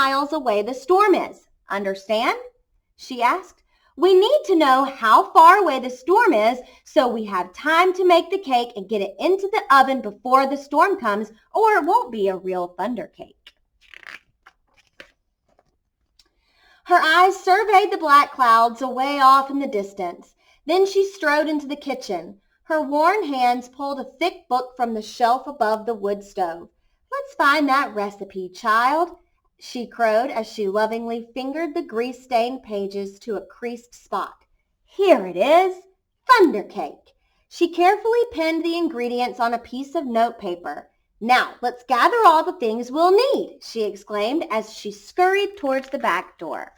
miles away the storm is. Understand? She asked. We need to know how far away the storm is so we have time to make the cake and get it into the oven before the storm comes, or it won't be a real thunder cake. Her eyes surveyed the black clouds away off in the distance. Then she strode into the kitchen. Her worn hands pulled a thick book from the shelf above the wood stove. Let's find that recipe, child, she crowed as she lovingly fingered the grease-stained pages to a creased spot. Here it is, thunder cake. She carefully pinned the ingredients on a piece of notepaper. Now, let's gather all the things we'll need, she exclaimed as she scurried towards the back door.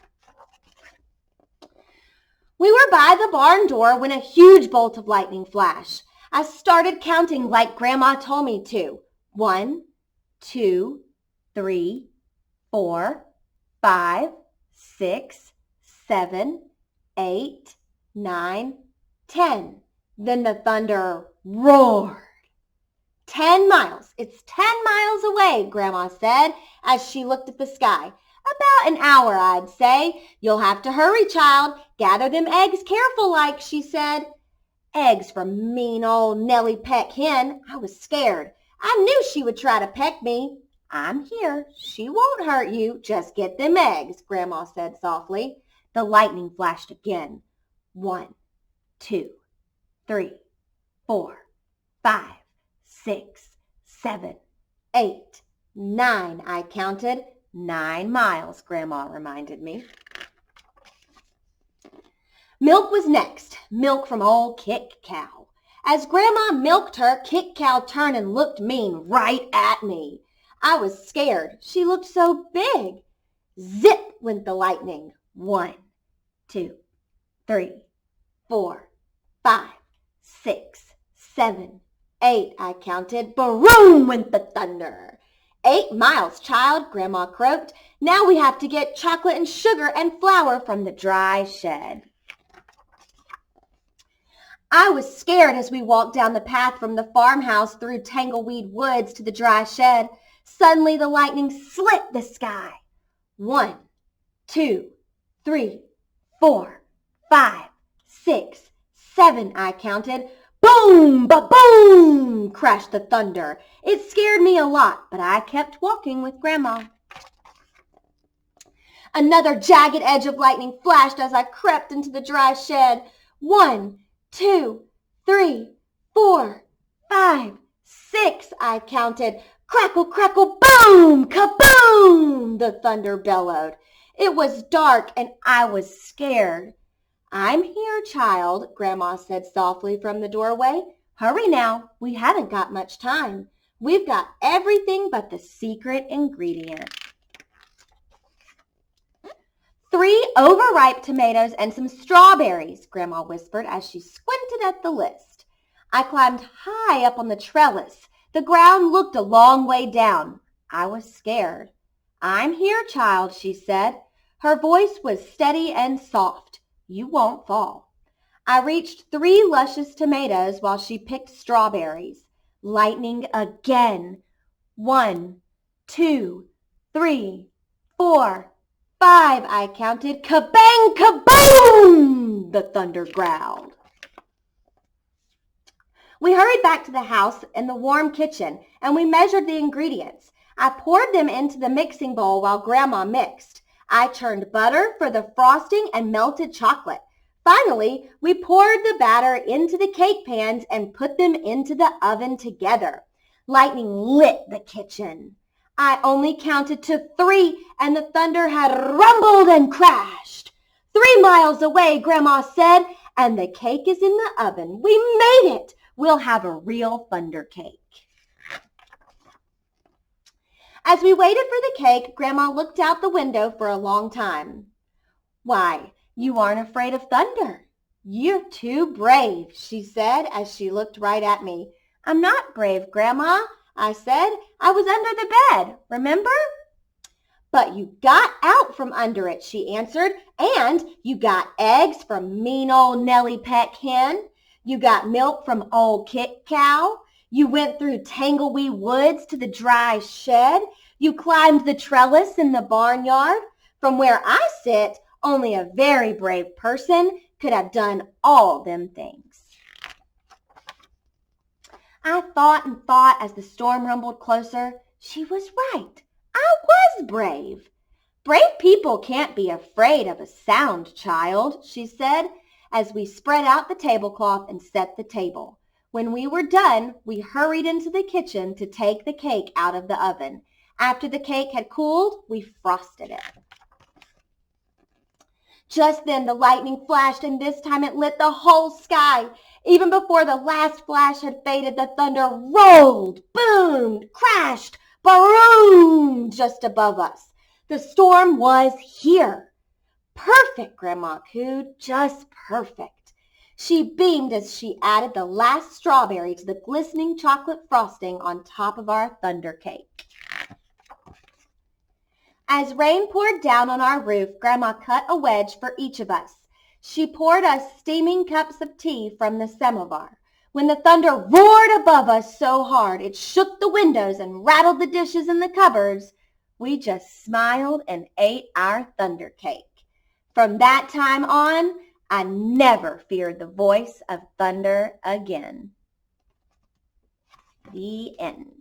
We were by the barn door when a huge bolt of lightning flashed. I started counting like Grandma told me to. 1, 2, 3, 4, 5, 6, 7, 8, 9, 10. Then the thunder roared. 10 miles. It's 10 miles away, Grandma said as she looked at the sky. About an hour, I'd say. You'll have to hurry, child. Gather them eggs careful like, she said. Eggs from mean old Nellie Peck Hen. I was scared. I knew she would try to peck me. I'm here. She won't hurt you. Just get them eggs, Grandma said softly. The lightning flashed again. 1, 2, 3, 4, 5, 6, 7, 8, 9, I counted. 9 miles, Grandma reminded me. Milk was next. Milk from old Kick Cow. As Grandma milked her, Kick Cow turned and looked mean right at me. I was scared. She looked so big. Zip went the lightning. 1, 2, 3, 4, 5, 6, 7, 8, I counted. Boom went the thunder. 8 miles, child, Grandma croaked. Now we have to get chocolate and sugar and flour from the dry shed. I was scared as we walked down the path from the farmhouse through Tangleweed Woods to the dry shed. Suddenly the lightning slit the sky. 1, 2, 3, 4, 5, 6, 7, I counted. Boom, ba-boom, crashed the thunder. It scared me a lot, but I kept walking with Grandma. Another jagged edge of lightning flashed as I crept into the dry shed. 1, 2, 3, 4, 5, 6, I counted. Crackle, crackle, boom, kaboom, the thunder bellowed. It was dark and I was scared. I'm here, child, Grandma said softly from the doorway. Hurry now, we haven't got much time. We've got everything but the secret ingredient. 3 overripe tomatoes and some strawberries, Grandma whispered as she squinted at the list. I climbed high up on the trellis. The ground looked a long way down. I was scared. I'm here, child, she said. Her voice was steady and soft. You won't fall. I reached 3 luscious tomatoes while she picked strawberries. Lightning again. 1, 2, 3, 4, 5, I counted. Kabang, kaboom, the thunder growled. We hurried back to the house and the warm kitchen, and we measured the ingredients. I poured them into the mixing bowl while Grandma mixed. I churned butter for the frosting and melted chocolate. Finally, we poured the batter into the cake pans and put them into the oven together. Lightning lit the kitchen. I only counted to 3, and the thunder had rumbled and crashed. 3 miles away, Grandma said, and the cake is in the oven. We made it. We'll have a real thunder cake. As we waited for the cake, Grandma looked out the window for a long time. Why, you aren't afraid of thunder. You're too brave, she said as she looked right at me. I'm not brave, Grandma, I said. I was under the bed, remember? But you got out from under it, she answered, and you got eggs from mean old Nellie Peck Hen. You got milk from old Kick Cow. You went through Tangleweed Woods to the dry shed. You climbed the trellis in the barnyard. From where I sit, only a very brave person could have done all them things. I thought and thought as the storm rumbled closer. She was right. I was brave. Brave people can't be afraid of a sound, child, she said, as we spread out the tablecloth and set the table. When we were done, we hurried into the kitchen to take the cake out of the oven. After the cake had cooled, we frosted it. Just then the lightning flashed, and this time it lit the whole sky. Even before the last flash had faded, the thunder rolled, boomed, crashed, baroomed just above us. The storm was here. Perfect, Grandma cooed, just perfect. She beamed as she added the last strawberry to the glistening chocolate frosting on top of our thunder cake. As rain poured down on our roof, Grandma cut a wedge for each of us. She poured us steaming cups of tea from the samovar. When the thunder roared above us so hard it shook the windows and rattled the dishes in the cupboards, we just smiled and ate our thunder cake. From that time on, I never feared the voice of thunder again. The end.